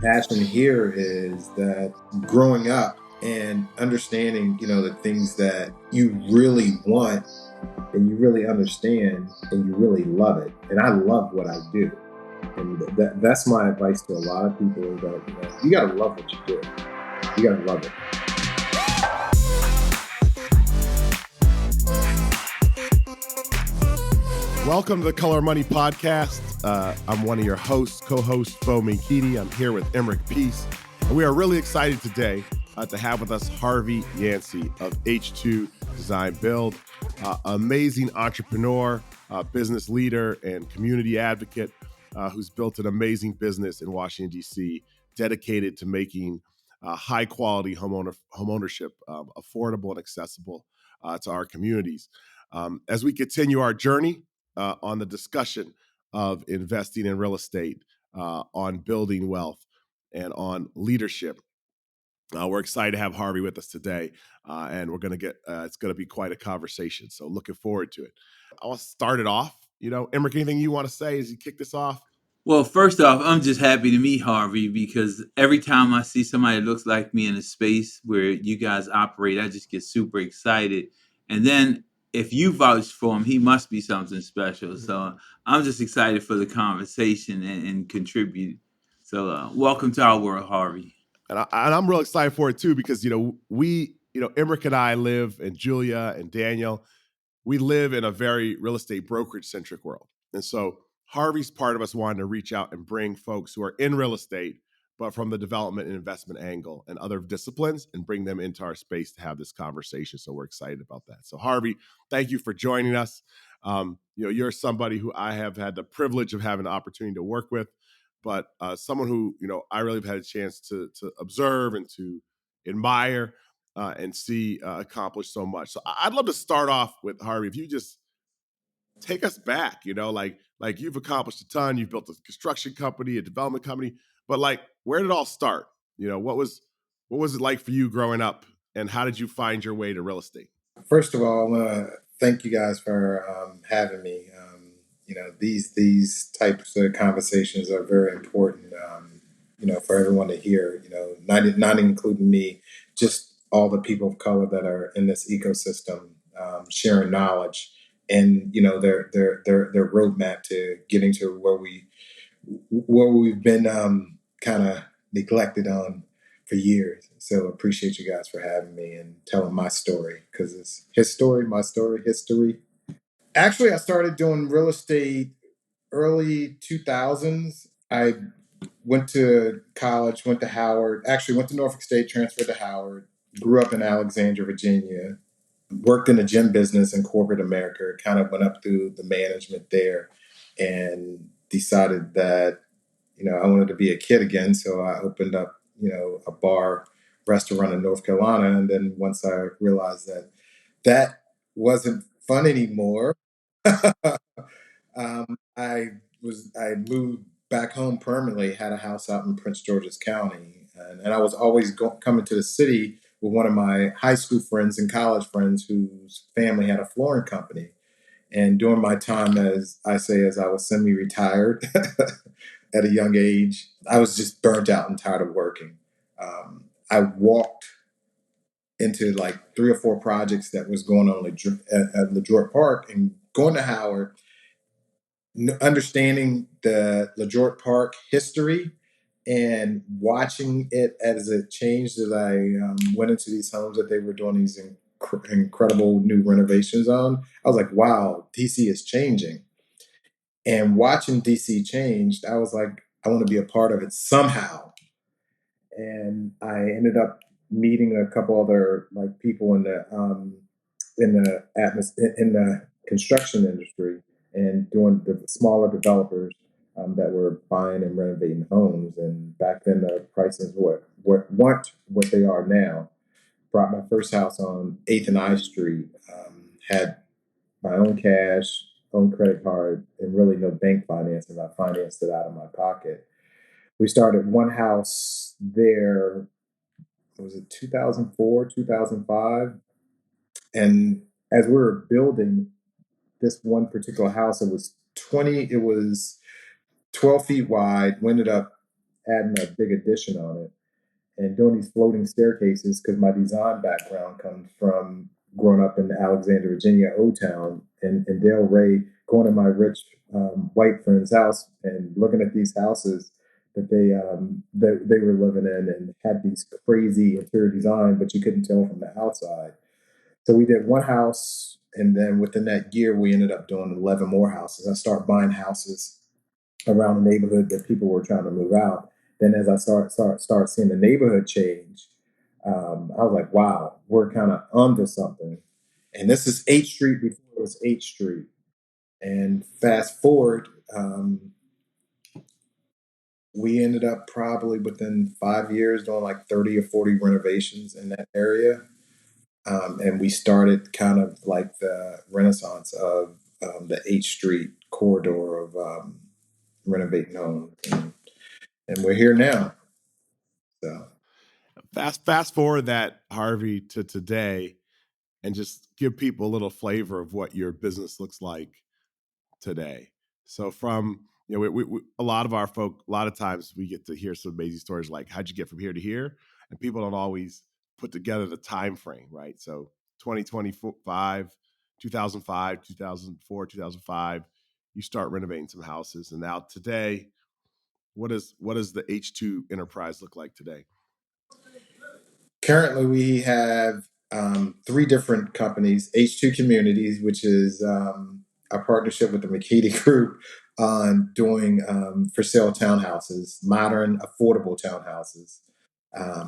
passion here is that growing up and understanding, the things that you really want and you really understand and you really love it. And I love what I do. And that's my advice to a lot of people is that, you got to love what you do. You got to love it. Welcome to the Color Money Podcast. I'm one of your hosts, co-host, Menkiti. I'm here with Emerick Peace. And we are really excited today to have with us Harvey Yancey of H2 Design Build. Amazing entrepreneur, business leader, and community advocate who's built an amazing business in Washington, D.C., dedicated to making high-quality homeownership affordable and accessible to our communities. As we continue our journey on the discussion of investing in real estate, on building wealth, and on leadership, we're excited to have Harvey with us today, and we're going to get, it's going to be quite a conversation. So looking forward to it. I'll start it off. Emerick, anything you want to say as you kick this off? Well, first off, I'm just happy to meet Harvey because every time I see somebody that looks like me in a space where you guys operate, I just get super excited. And then if you vouch for him, he must be something special. So I'm just excited for the conversation and contribute. So welcome to our world, Harvey. And I'm real excited for it too, because, Emerick and I live, and Julia and Daniel, we live in a very real estate brokerage centric world. And so Harvey's part of us wanting to reach out and bring folks who are in real estate, but from the development and investment angle and other disciplines, and bring them into our space to have this conversation. So we're excited about that. So Harvey, thank you for joining us. You're somebody who I have had the privilege of having the opportunity to work with, but someone who, I really have had a chance to observe and to admire and see accomplish so much. So I'd love to start off with Harvey. If you just take us back, like you've accomplished a ton. You've built a construction company, a development company, but like, where did it all start? What was it like for you growing up, and how did you find your way to real estate? First of all, I want to thank you guys for having me. These types of conversations are very important, for everyone to hear, not including me, just all the people of color that are in this ecosystem, sharing knowledge and, their roadmap to getting to where we've been kind of neglected on for years. So appreciate you guys for having me and telling my story, because it's his story, my story, history. Actually, I started doing real estate early 2000s. I went to college, went to Howard, actually went to Norfolk State, transferred to Howard, grew up in Alexandria, Virginia, worked in the gym business in corporate America, kind of went up through the management there and decided that, I wanted to be a kid again. So I opened up, a bar restaurant in North Carolina. And then once I realized that wasn't fun anymore, I moved back home permanently, had a house out in Prince George's County. And I was always coming to the city with one of my high school friends and college friends whose family had a flooring company. And during my time, as I was semi-retired at a young age, I was just burnt out and tired of working. I walked into like 3 or 4 projects that was going on at LeJort Park, and going to Howard, understanding the LeJort Park history and watching it as it changed as I went into these homes that they were doing these incredible new renovations on. I was like, wow, DC is changing. And watching DC changed, I was like, I want to be a part of it somehow. And I ended up meeting a couple other like people in the construction industry, and doing the smaller developers that were buying and renovating homes. And back then the prices weren't what they are now. Brought my first house on 8th and I Street, had my own cash, own credit card, and really no bank financing. I financed it out of my pocket. We started one house there, was it 2004, 2005? And as we were building this one particular house, it was 12 feet wide. We ended up adding a big addition on it and doing these floating staircases because my design background comes from growing up in Alexandria, Virginia, O Town, and Dale Ray, going to my rich white friend's house and looking at these houses that they were living in and had these crazy interior design, but you couldn't tell from the outside. So we did one house, and then within that year, we ended up doing 11 more houses. I started buying houses around the neighborhood that people were trying to move out. Then as I start seeing the neighborhood change, I was like, wow, we're kind of onto something. And this is 8th Street before it was 8th Street. And fast forward, we ended up probably within 5 years doing like 30 or 40 renovations in that area. And we started kind of like the renaissance of the 8th Street corridor of renovating homes. And we're here now. So Fast forward that, Harvey, to today, and just give people a little flavor of what your business looks like today. So from, we a lot of our folk, a lot of times we get to hear some amazing stories like, how'd you get from here to here? And people don't always put together the time frame, right? So 2025, 2005, 2004, 2005, you start renovating some houses. And now today, what does the H2 enterprise look like today? currently we have 3 different companies: H2 Communities, which is a partnership with the Menkiti Group on doing for sale townhouses, modern, affordable townhouses. Um,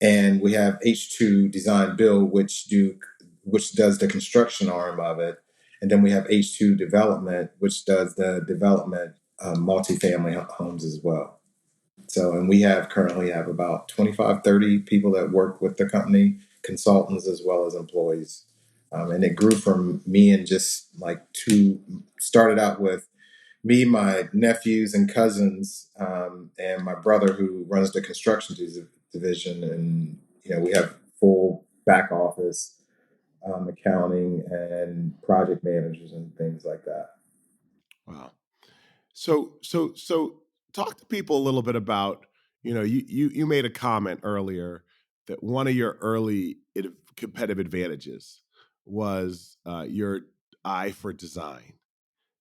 and we have H2 Design Build, which does the construction arm of it, and then we have H2 Development, which does the development multifamily homes as well. So, and we currently have about 25, 30 people that work with the company, consultants as well as employees. And it grew from me and just like started out with me, my nephews and cousins, and my brother who runs the construction division. And, we have full back office, accounting and project managers and things like that. Wow. So talk to people a little bit about, you made a comment earlier that one of your early competitive advantages was your eye for design.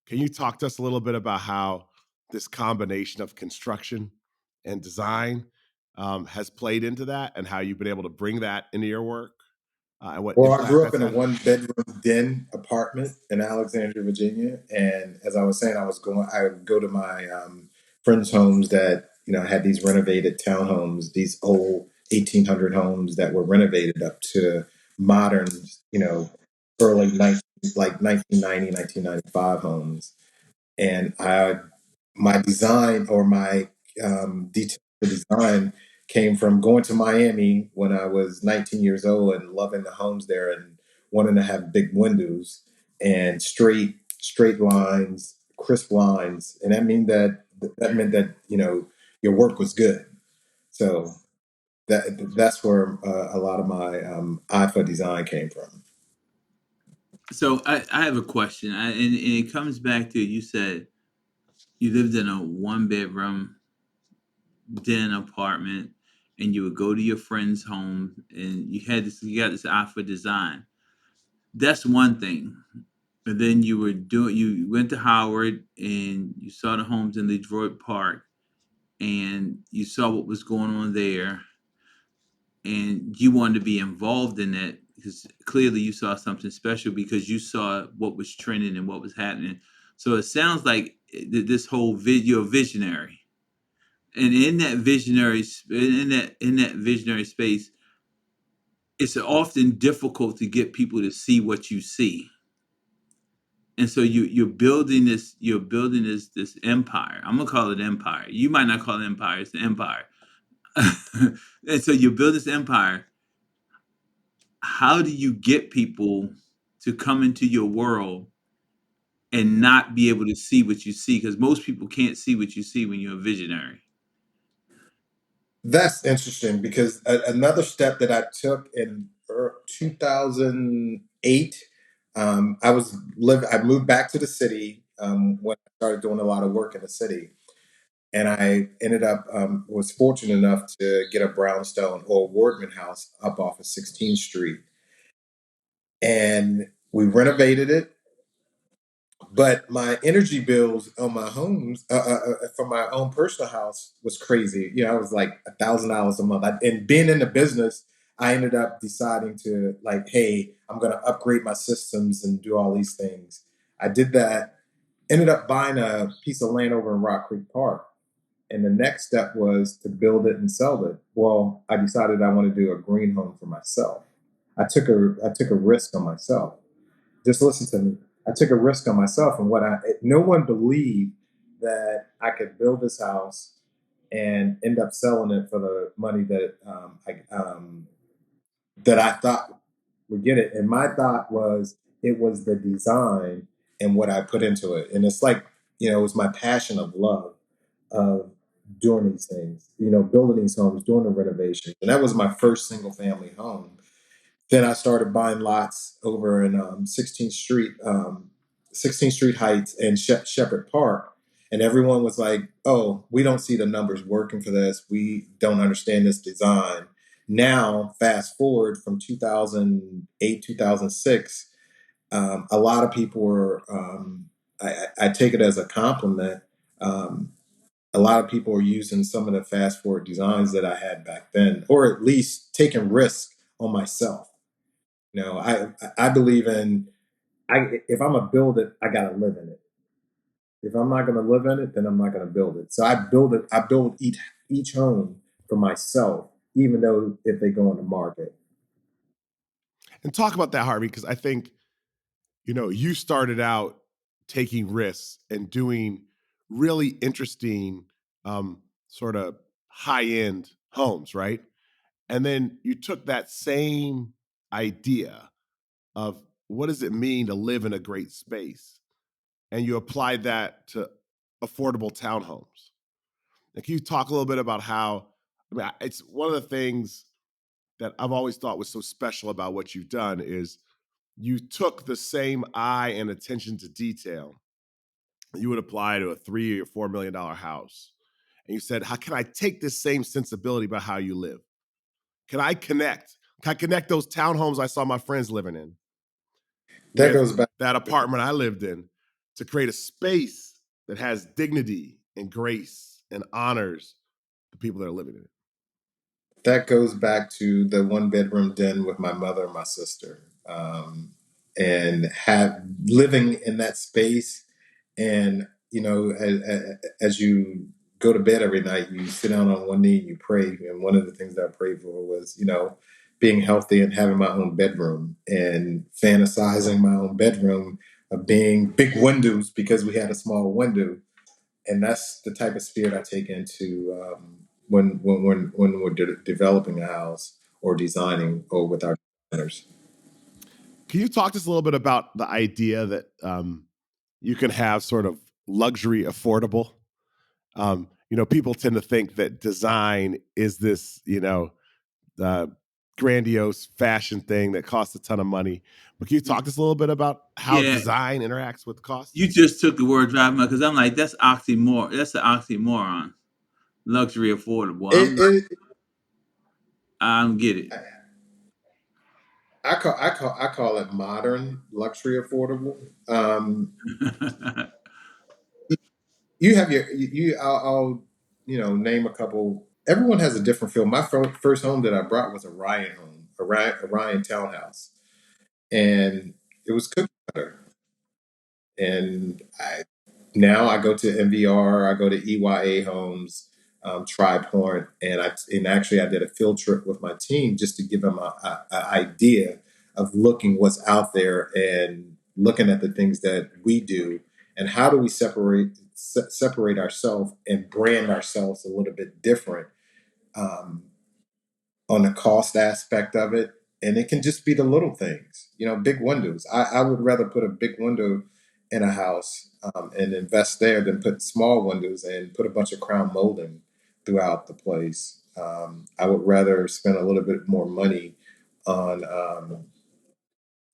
Can you talk to us a little bit about how this combination of construction and design has played into that, and how you've been able to bring that into your work, and what Well, I impact grew up that's in a had? 1 bedroom den apartment in Alexandria, Virginia, and as I was saying, I would go to my friends' homes that had these renovated townhomes, these old 1800 homes that were renovated up to modern, early 19, like 1990, 1995 homes, and my design or my detail for design came from going to Miami when I was 19 years old and loving the homes there and wanting to have big windows and straight lines, crisp lines, and that meant that your work was good. So that's where a lot of my eye for design came from. So I have a question, and it comes back to, you said you lived in a 1 bedroom den apartment, and you would go to your friend's home, and you got this eye for design. That's one thing. And then you went to Howard, and you saw the homes in Detroit Park, and you saw what was going on there, and you wanted to be involved in that because clearly you saw something special because you saw what was trending and what was happening. So it sounds like this whole you're a visionary, and in that visionary space, it's often difficult to get people to see what you see. And so you're building this empire. I'm gonna call it empire. You might not call it empire. It's an empire. And so you build this empire. How do you get people to come into your world and not be able to see what you see? Because most people can't see what you see when you're a visionary. That's interesting because another step that I took in 2008, I moved back to the city when I started doing a lot of work in the city, and I ended up was fortunate enough to get a brownstone or Wardman house up off of 16th Street, and we renovated it. But my energy bills on my homes from my own personal house was crazy. You know, it was like $1,000 a month. And being in the business, I ended up deciding to like, hey, I'm going to upgrade my systems and do all these things. I did that. Ended up buying a piece of land over in Rock Creek Park. And the next step was to build it and sell it. Well, I decided I want to do a green home for myself. I took a risk on myself. Just listen to me. I took a risk on myself, and no one believed that I could build this house and end up selling it for the money that I thought would get it. And my thought was it was the design and what I put into it. And it's like, it was my passion of love of doing these things, building these homes, doing the renovations. And that was my first single family home. Then I started buying lots over in 16th Street Heights and Shepherd Park. And everyone was like, oh, we don't see the numbers working for this. We don't understand this design. Now, fast forward from 2008, 2006, a lot of people were, I take it as a compliment. Um, a lot of people are using some of the fast forward designs that I had back then, or at least taking risks on myself. I believe in if I'm gonna build it, I gotta live in it. If I'm not gonna live in it, then I'm not gonna build it. So I build it. I build each home for myself, even though if they go on the market. And talk about that, Harvey, because I think, you started out taking risks and doing really interesting, sort of high end homes, right? And then you took that same idea of what does it mean to live in a great space, and you applied that to affordable townhomes. And can you talk a little bit about how? I mean, it's one of the things that I've always thought was so special about what you've done is you took the same eye and attention to detail you would apply to a $3 or $4 million house. And you said, how can I take this same sensibility about how you live? Can I connect? Can I connect those townhomes I saw my friends living in That with goes back. that apartment I lived in to create a space that has dignity and grace and honors the people that are living in it? That goes back to the one bedroom den with my mother and my sister, and have living in that space. And as you go to bed every night, you sit down on one knee and you pray. And one of the things that I prayed for was, being healthy and having my own bedroom and fantasizing my own bedroom of being big windows because we had a small window. And that's the type of spirit I take into when we're developing a house or designing or with our designers. Can you talk to us a little bit about the idea that you can have sort of luxury affordable? People tend to think that design is this, uh, grandiose fashion thing that costs a ton of money. But can you talk to us a little bit about how Yeah, design interacts with cost? you just took the word right out because I'm like, that's oxymoron. That's an oxymoron. Luxury affordable. I'm like, It, I don't get it. I call it modern luxury affordable. You have I'll name a couple. Everyone has a different feel. My first home that I brought was a Ryan home, a Ryan townhouse, and it was cookie cutter. And now I go to MVR, I go to EYA Homes, Tri Point, and actually I did a field trip with my team just to give them a idea of looking what's out there and looking at the things that we do and how do we separate ourselves and brand ourselves a little bit different. Um, on the cost aspect of it. And it can just be the little things, big windows. I would rather put a big window in a house and invest there than put small windows and put a bunch of crown molding throughout the place. I would rather spend a little bit more money on,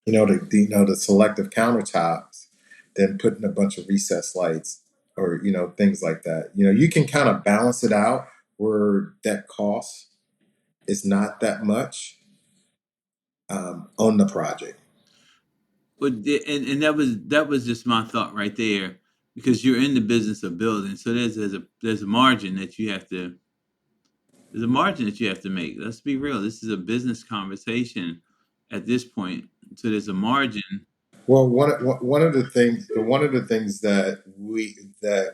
the selective countertops than putting a bunch of recessed lights or things like that. You can kind of balance it out where that cost is not that much on the project. But and that was just my thought right there, because you're in the business of building, so there's a margin that you have to there's a margin that you have to make. Let's be real. This is a business conversation at this point, so there's a margin. Well, one of the things that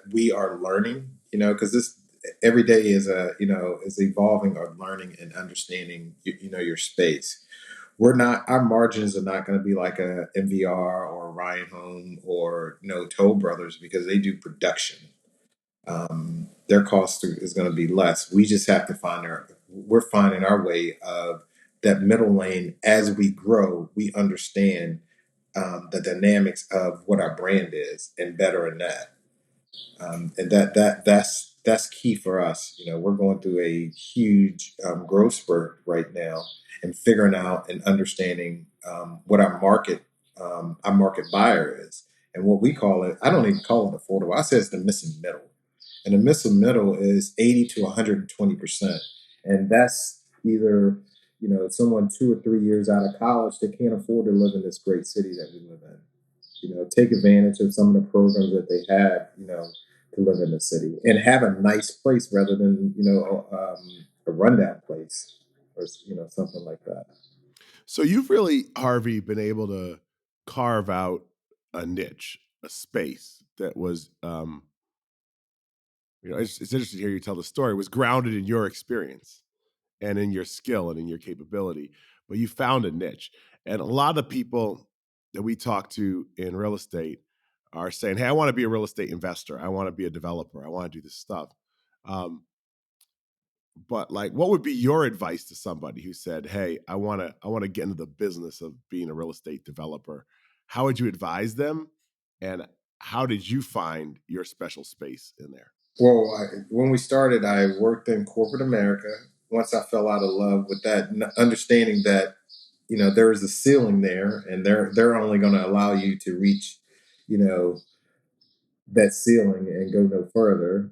we are learning, because this every day is evolving or learning and understanding, your space. Our margins are not going to be like a MVR or Ryan Home or Toll Brothers, because they do production. Their cost is going to be less. We just have to we're finding our way of that middle lane as we grow. We understand the dynamics of what our brand is and better in that. And that's key for us. We're going through a huge growth spurt right now, and figuring out and understanding what our market buyer is, and what we call it. I don't even call it affordable. I say it's the missing middle, and the missing middle is 80 to 120%, and that's either someone 2 or 3 years out of college that can't afford to live in this great city that we live in. Take advantage of some of the programs that they have, to live in the city and have a nice place rather than, a rundown place or, something like that. So you've really, Harvey, been able to carve out a niche, a space that was, it's interesting to hear you tell the story. It was grounded in your experience and in your skill and in your capability, but you found a niche. And a lot of people that we talk to in real estate are saying, "Hey, I want to be a real estate investor. I want to be a developer. I want to do this stuff." But like, what would be your advice to somebody who said, "Hey, I want to get into the business of being a real estate developer"? How would you advise them, and how did you find your special space in there? Well, when we started, I worked in corporate America. Once I fell out of love with that, understanding that, there is a ceiling there, and they're only going to allow you to reach, you know, that ceiling and go no further.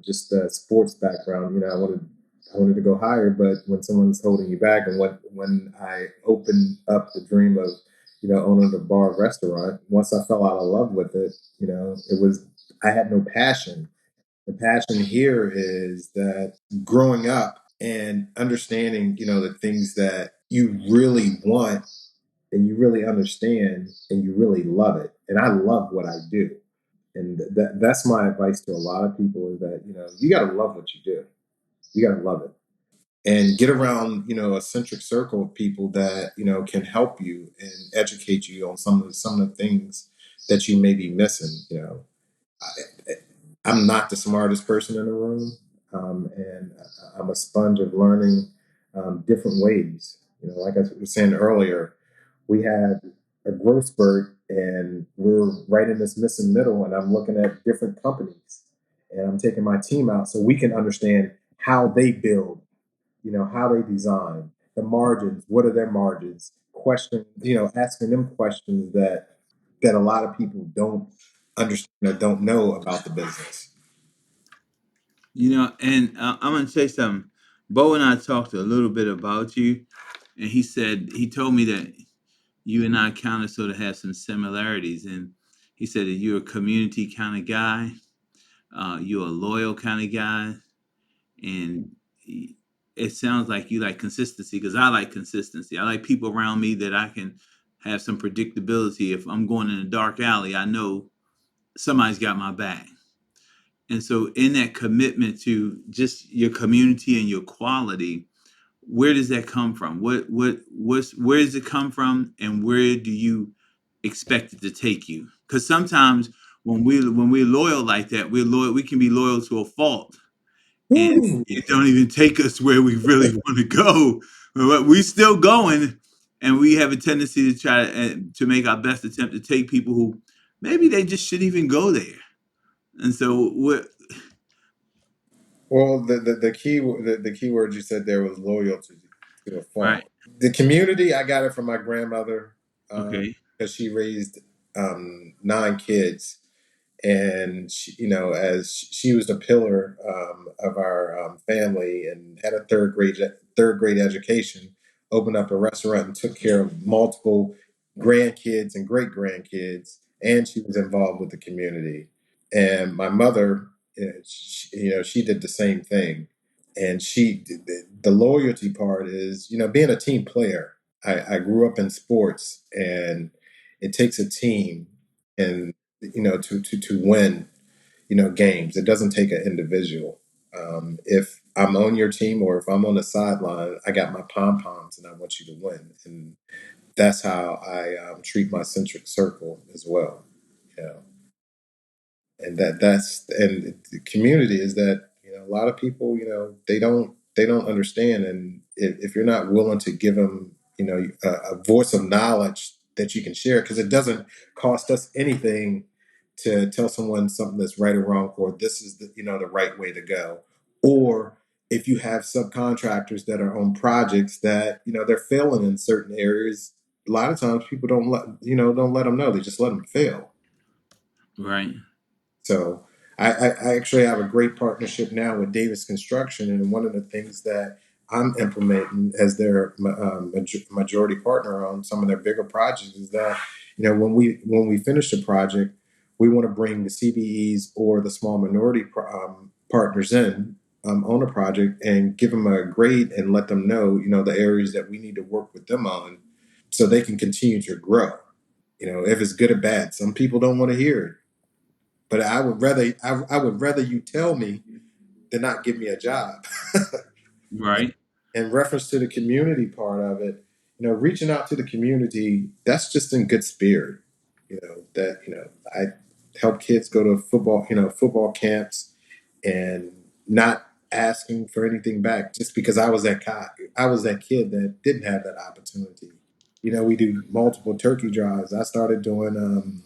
Just the sports background, I wanted to go higher, but when someone's holding you back, and when I opened up the dream of, owning a bar restaurant, once I fell out of love with it, it was I had no passion. The passion here is that growing up and understanding, the things that you really want and you really understand and you really love it. And I love what I do. And that's my advice to a lot of people, is that, you got to love what you do. You got to love it, and get around, a centric circle of people that, can help you and educate you on some of the things that you may be missing. I, I'm not the smartest person in the room, and I'm a sponge of learning different ways. Like I was saying earlier, we had a growth spurt, and we're right in this missing middle. And I'm looking at different companies, and I'm taking my team out so we can understand how they build, how they design, the margins. What are their margins? Asking them questions that a lot of people don't understand or don't know about the business. And I'm gonna say something. Bo and I talked a little bit about you, and he told me that you and I kind of sort of have some similarities, and he said that you're a community kind of guy, you're a loyal kind of guy, and it sounds like you like consistency, because I like consistency. I like people around me that I can have some predictability. If I'm going in a dark alley, I know somebody's got my back. And so, in that commitment to just your community and your quality, where does that come from? Where does it come from, and where do you expect it to take you? Because sometimes when we're loyal like that, we're loyal. We can be loyal to a fault, and Woo! it don't even take us where we really want to go. But we still going, and we have a tendency to try to make our best attempt to take people who maybe they just shouldn't even go there. And so, Well, the key word you said there was loyalty to a right? fault. The community, I got it from my grandmother, Okay. because she raised 9 kids, And she, as she was the pillar of our family, and had a third grade education, opened up a restaurant and took care of multiple grandkids and great grandkids, and she was involved with the community. And my mother, she did the same thing. And the loyalty part is, being a team player. I grew up in sports, and it takes a team, and to win, games. It doesn't take an individual. If I'm on your team or if I'm on the sideline, I got my pom poms and I want you to win. And that's how I treat my centric circle as well. You know, and that's the community is that, a lot of people, they don't understand. And if you're not willing to give them, a voice of knowledge that you can share, because it doesn't cost us anything to tell someone something that's right or wrong, or this is the right way to go. Or if you have subcontractors that are on projects that, they're failing in certain areas, a lot of times people don't let them know. They just let them fail. Right. So I actually have a great partnership now with Davis Construction, and one of the things that I'm implementing as their majority partner on some of their bigger projects is that, when we finish the project, we want to bring the CBEs or the small minority partners in on a project and give them a grade and let them know, the areas that we need to work with them on so they can continue to grow. If it's good or bad, some people don't want to hear it, but I would rather you tell me than not give me a job. Right. In reference to the community part of it, reaching out to the community, that's just in good spirit. That I help kids go to football camps, and not asking for anything back just because I was that kid that didn't have that opportunity. We do multiple turkey drives. I started doing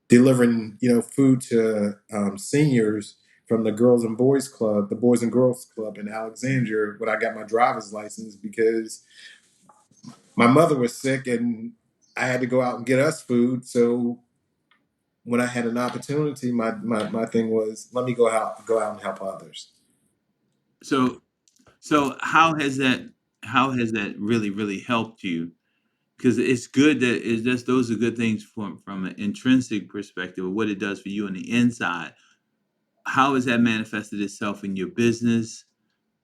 delivering food to seniors from the Girls and Boys Club, the Boys and Girls Club in Alexandria when I got my driver's license, because my mother was sick and I had to go out and get us food. So when I had an opportunity, my thing was, let me go out and help others. So so how has that really helped you? Because it's good that it's just those are good things from an intrinsic perspective of what it does for you on the inside. How has that manifested itself in your business?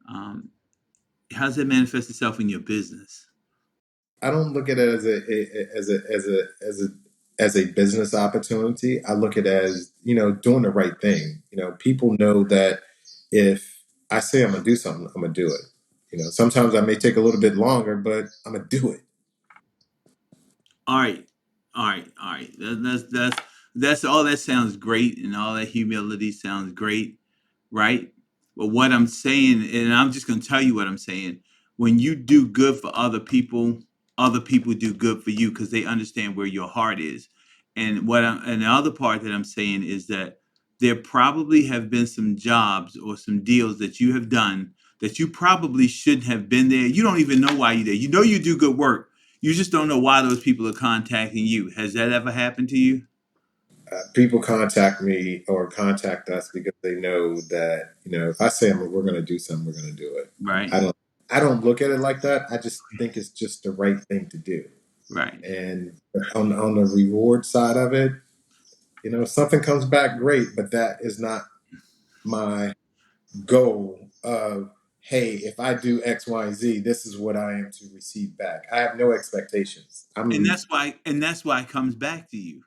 Um, how's that manifest itself in your business? I don't look at it as a business opportunity. I look at it as, doing the right thing. People know that if I say I'm gonna do something, I'm gonna do it. Sometimes I may take a little bit longer, but I'm gonna do it. All right, all right. That's all. That sounds great, and all that humility sounds great, right? But what I'm saying, and I'm just going to tell you what I'm saying. When you do good for other people do good for you because they understand where your heart is. And the other part that I'm saying is that there probably have been some jobs or some deals that you have done that you probably shouldn't have been there. You don't even know why you're there. You know you do good work. You just don't know why those people are contacting you. Has that ever happened to you? People contact me or contact us because they know that, if I say we're gonna do something, we're gonna do it. Right, I don't look at it like that. I just think it's just the right thing to do. right. And on the reward side of it, something comes back great, but that is not my goal of, hey, if I do X, Y, and Z, this is what I am to receive back. I have no expectations. And that's why it comes back to you.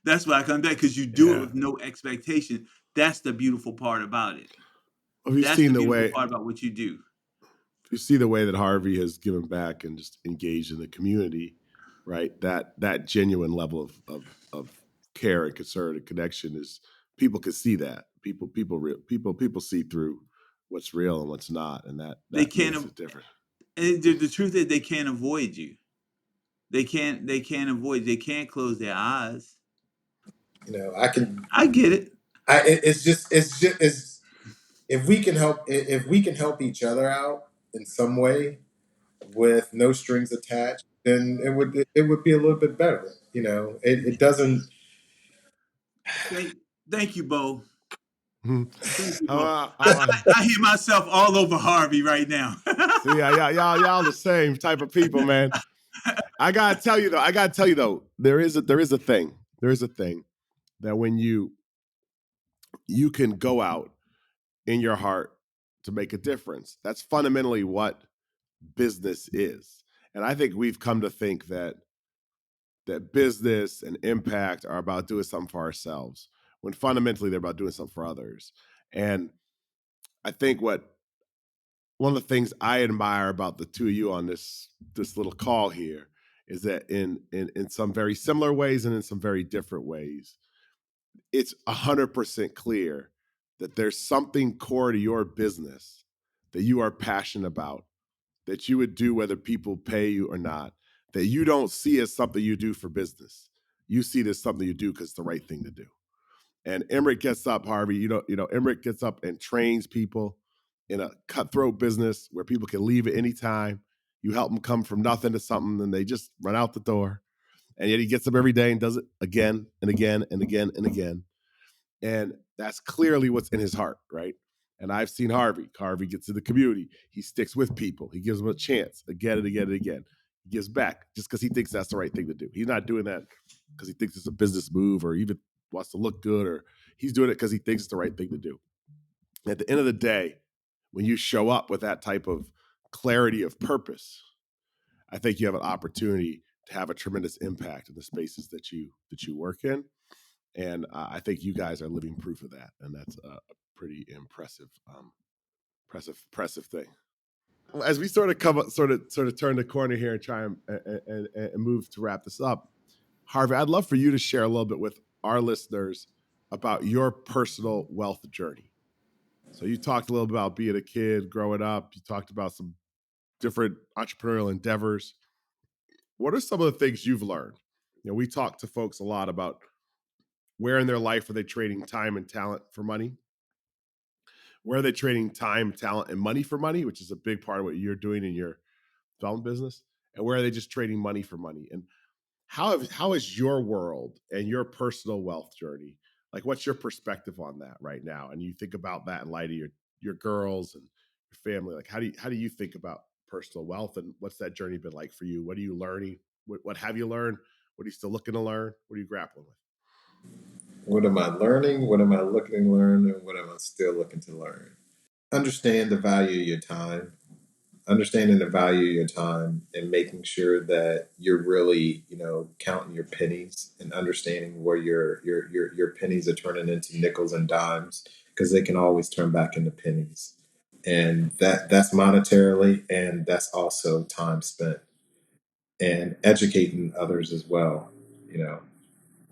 That's why it comes back because you do it Yeah. with no expectation. That's the beautiful part about it. Well, you've That's seen the the beautiful way part about what you do. you see the way that Harvey has given back and just engaged in the community, right? That genuine level of care and concern and connection is people can see that. People see through what's real and what's not, and that They that can't. makes it different. And the truth is, they can't avoid you. They can't. They can't avoid. They can't close their eyes. I can. I get it. It's if we can help each other out in some way with no strings attached, then it would be a little bit better. It doesn't. Thank you, Bo. Hmm. Thank you, Bo. Uh, I hear myself all over Harvey right now. See, y'all the same type of people, man. I gotta tell you though, there is a thing. There is a thing that when you can go out in your heart to make a difference. That's fundamentally what business is. And I think we've come to think that business and impact are about doing something for ourselves, when fundamentally they're about doing something for others. And I think one of the things I admire about the two of you on this little call here is that in some very similar ways and in some very different ways, it's 100% clear that there's something core to your business that you are passionate about, that you would do whether people pay you or not, that you don't see as something you do for business. You see it as something you do because it's the right thing to do. And Emerick gets up, Harvey, Emerick gets up and trains people in a cutthroat business where people can leave at any time. You help them come from nothing to something and they just run out the door. And yet he gets up every day and does it again and again and again and again. And that's clearly what's in his heart, right? And I've seen Harvey. Harvey gets in the community. He sticks with people. He gives them a chance again and again and again. He gives back just because he thinks that's the right thing to do. He's not doing that because he thinks it's a business move or even wants to look good, or he's doing it because he thinks it's the right thing to do. At the end of the day, when you show up with that type of clarity of purpose, I think you have an opportunity to have a tremendous impact in the spaces that you work in. And I think you guys are living proof of that, and that's a pretty impressive thing. As we sort of turn the corner here and try and move to wrap this up, Harvey, I'd love for you to share a little bit with our listeners about your personal wealth journey. So you talked a little bit about being a kid, growing up. You talked about some different entrepreneurial endeavors. What are some of the things you've learned? We talk to folks a lot about where in their life are they trading time and talent for money? Where are they trading time, talent, and money for money, which is a big part of what you're doing in your development business? And where are they just trading money for money? And how is your world and your personal wealth journey? Like, what's your perspective on that right now? And you think about that in light of your girls and your family. Like, how do you think about personal wealth, and what's that journey been like for you? What are you learning? What have you learned? What are you still looking to learn? What are you grappling with? What am I learning? What am I looking to learn? And what am I still looking to learn? Understand the value of your time. Understanding the value of your time and making sure that you're really, counting your pennies and understanding where your pennies are turning into nickels and dimes, because they can always turn back into pennies. And that's monetarily, and that's also time spent, and educating others as well.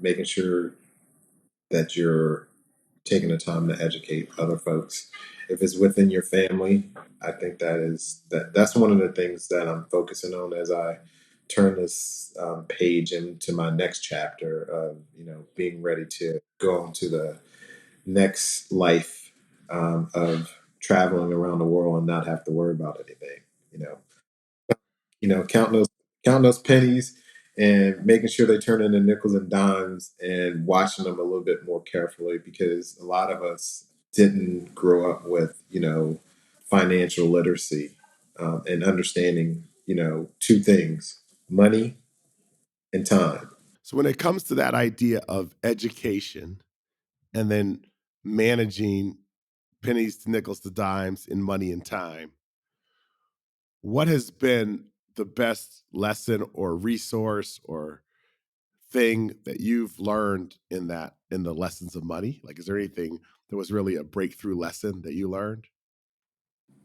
Making sure that you're taking the time to educate other folks. If it's within your family, I think that's one of the things that I'm focusing on as I turn this page into my next chapter of being ready to go into the next life of traveling around the world and not have to worry about anything. You know, counting those pennies and making sure they turn into nickels and dimes, and watching them a little bit more carefully, because a lot of us didn't grow up with financial literacy, and understanding two things: money and time. So when it comes to that idea of education and then managing pennies to nickels to dimes in money and time, what has been the best lesson or resource or thing that you've learned in the lessons of money? Like, is there anything that was really a breakthrough lesson that you learned?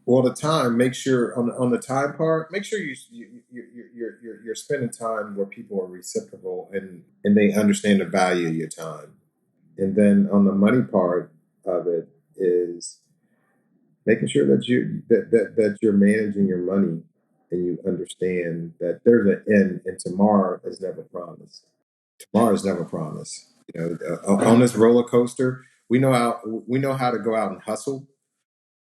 Well, the time, make sure on the time part, make sure you're spending time where people are reciprocal, and they understand the value of your time. And then on the money part of it is making sure that you're managing your money, and you understand that there's an end, and tomorrow is never promised. Tomorrow is never promised. On this roller coaster, we know how to go out and hustle,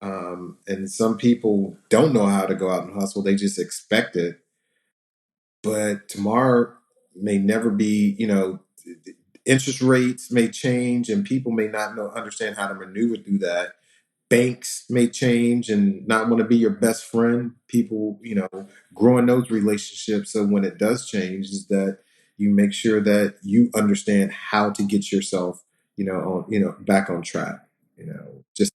and some people don't know how to go out and hustle. They just expect it. But tomorrow may never be, interest rates may change and people may not understand how to maneuver through that. Banks may change and not want to be your best friend. People, growing those relationships. So when it does change, is that you make sure that you understand how to get yourself, back on track. Just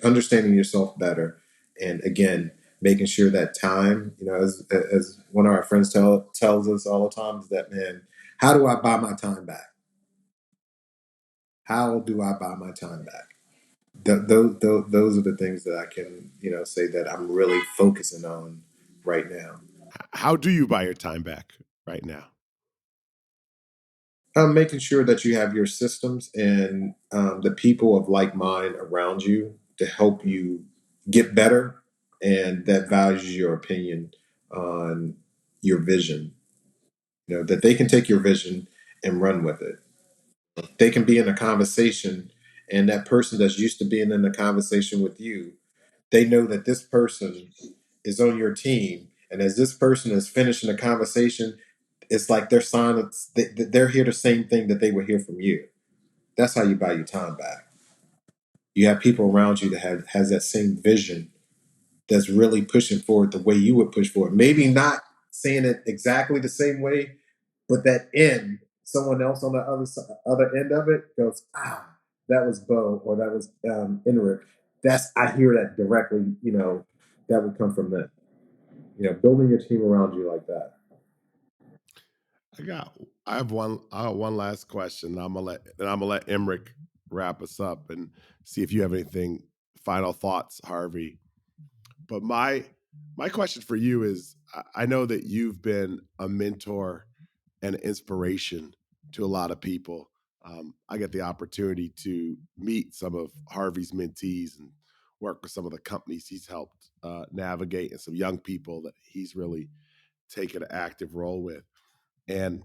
understanding yourself better, and again, making sure that time, as one of our friends tells us all the time, is that, man, how do I buy my time back? How do I buy my time back? Those are the things that I can, say that I'm really focusing on right now. How do you buy your time back right now? Making sure that you have your systems and the people of like mind around you to help you get better, and that values your opinion on your vision. That they can take your vision and run with it. They can be in a conversation, and that person that's used to being in a conversation with you, they know that this person is on your team, and as this person is finishing the conversation, it's like they're silence. They're here the same thing that they would hear from you. That's how you buy your time back. You have people around you that has that same vision, that's really pushing forward the way you would push forward. Maybe not saying it exactly the same way, but that end, someone else on the other end of it goes, that was Bo, or that was Emerick. I hear that directly. That would come from them. Building your team around you like that. I have one last question. I'm gonna let Emerick wrap us up and see if you have anything final thoughts, Harvey. But my question for you is, I know that you've been a mentor and inspiration to a lot of people. I get the opportunity to meet some of Harvey's mentees and work with some of the companies he's helped navigate, and some young people that he's really taken an active role with. And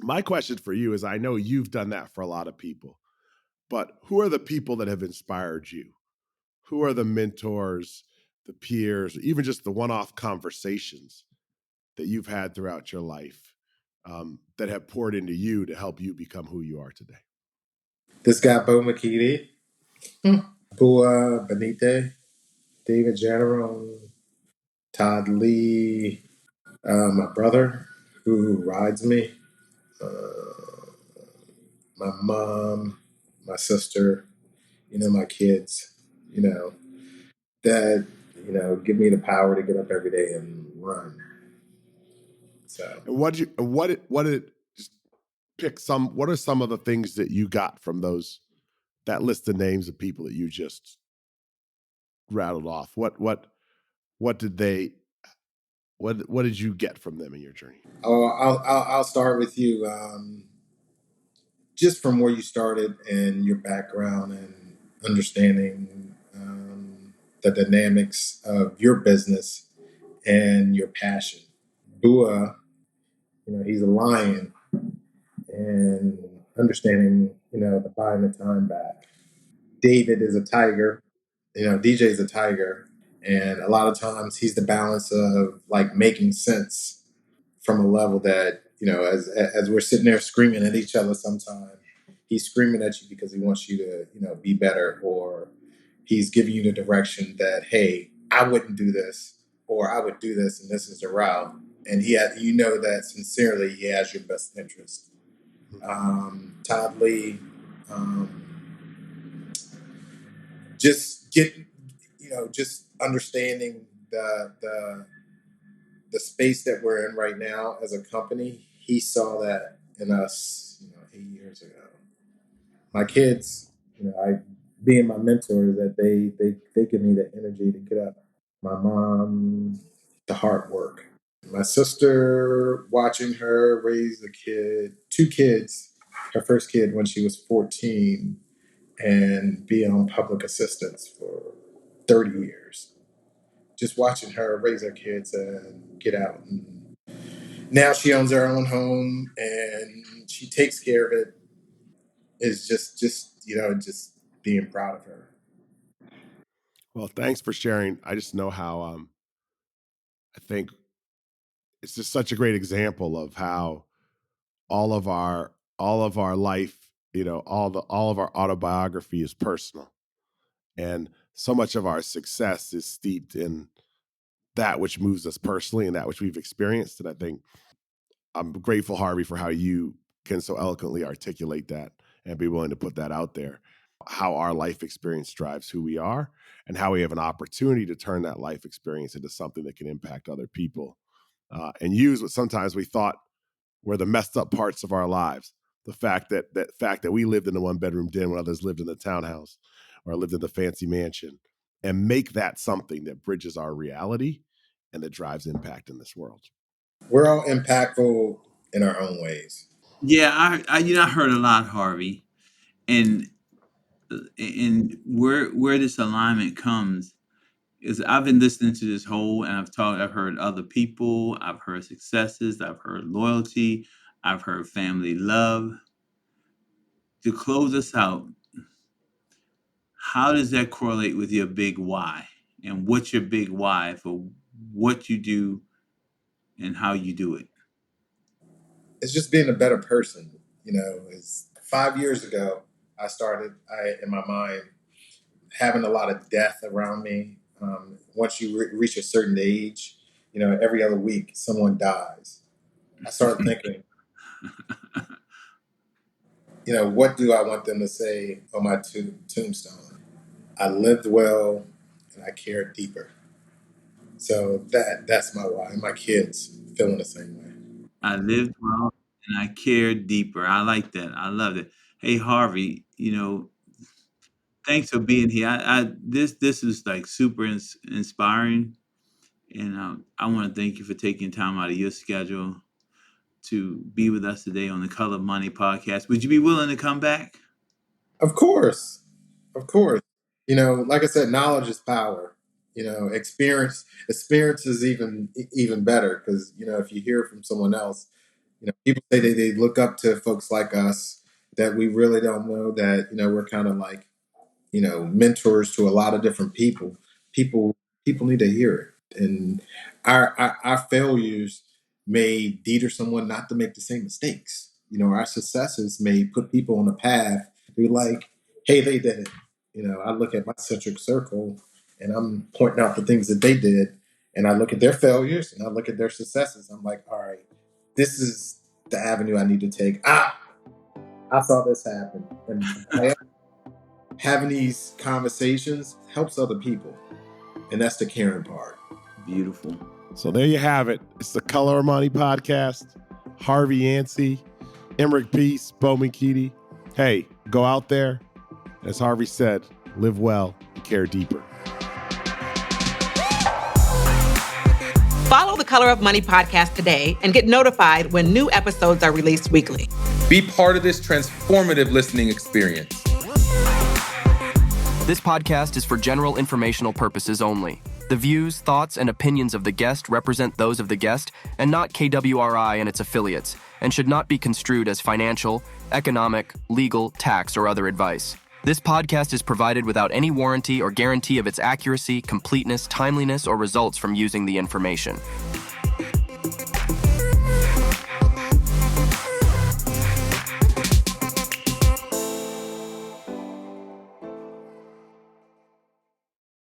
my question for you is, I know you've done that for a lot of people, but who are the people that have inspired you? Who are the mentors, the peers, even just the one-off conversations that you've had throughout your life that have poured into you to help you become who you are today? This guy, Bo Menkiti, Bua Benite, David Janneron, Todd Lee, my brother who rides me, uh, my mom, my sister, my kids, that, give me the power to get up every day and run. So, And just pick some, what are some of the things that you got from that list of names of people that you just rattled off? What did they, what did you get from them in your journey? I'll start with you. Just from where you started and your background and understanding the dynamics of your business and your passion. Bua, he's a lion, and understanding, the buying the time back. David is a tiger. DJ is a tiger, and a lot of times he's the balance of like making sense from a level that, as we're sitting there screaming at each other sometimes, he's screaming at you because he wants you to, be better, or he's giving you the direction that, hey, I wouldn't do this, or I would do this, and this is the route. And that sincerely he has your best interest. Todd Lee, just get, just understanding the space that we're in right now as a company. He saw that in us, 8 years ago. My kids, I being my mentor, that they give me the energy to get up. My mom, the hard work. My sister, watching her raise two kids, her first kid when she was 14, and be on public assistance for 30 years. Just watching her raise her kids and get out. And now she owns her own home and she takes care of it. Is just being proud of her. Well, thanks for sharing. I just know how I think it's just such a great example of how all of our all of our life, all of our autobiography is personal. And so much of our success is steeped in that which moves us personally and that which we've experienced. And I think I'm grateful, Harvey, for how you can so eloquently articulate that and be willing to put that out there. How our life experience drives who we are and how we have an opportunity to turn that life experience into something that can impact other people and use what sometimes we thought were the messed up parts of our lives. The fact that we lived in a 1-bedroom den when others lived in the townhouse or lived in the fancy mansion, and make that something that bridges our reality and that drives impact in this world. We're all impactful in our own ways. Yeah, I heard a lot, Harvey, and where this alignment comes is I've been listening to this whole, and I've heard other people, I've heard successes, I've heard loyalty, I've heard family love. To close us out, how does that correlate with your big why? And what's your big why for what you do and how you do it? It's just being a better person. It's 5 years ago, in my mind, having a lot of death around me. Once you reach a certain age, every other week someone dies. I started thinking, what do I want them to say on my tombstone? I lived well and I cared deeper. So that's my why. And my kids feeling the same way. I lived well and I cared deeper. I like that. I love it. Hey Harvey, thanks for being here. This is like super inspiring, and I want to thank you for taking time out of your schedule to be with us today on the Color Money podcast. Would you be willing to come back? Of course. Of course. Like I said, knowledge is power. Experience is even better because, if you hear from someone else, people say they look up to folks like us that we really don't know that, we're kind of like, mentors to a lot of different people. People need to hear it. And our failures may deter someone not to make the same mistakes. Our successes may put people on a path to be like, hey, they did it. I look at my centric circle and I'm pointing out the things that they did, and I look at their failures and I look at their successes. I'm like, all right, this is the avenue I need to take. I saw this happen. And having these conversations helps other people. And that's the caring part. Beautiful. So there you have it. It's the Color Money podcast. Harvey Yancey, Emerick Peace, Menkiti. Hey, go out there. As Harvey said, live well and care deeper. Follow the Color of Money podcast today and get notified when new episodes are released weekly. Be part of this transformative listening experience. This podcast is for general informational purposes only. The views, thoughts, and opinions of the guest represent those of the guest and not KWRI and its affiliates, and should not be construed as financial, economic, legal, tax, or other advice. This podcast is provided without any warranty or guarantee of its accuracy, completeness, timeliness, or results from using the information.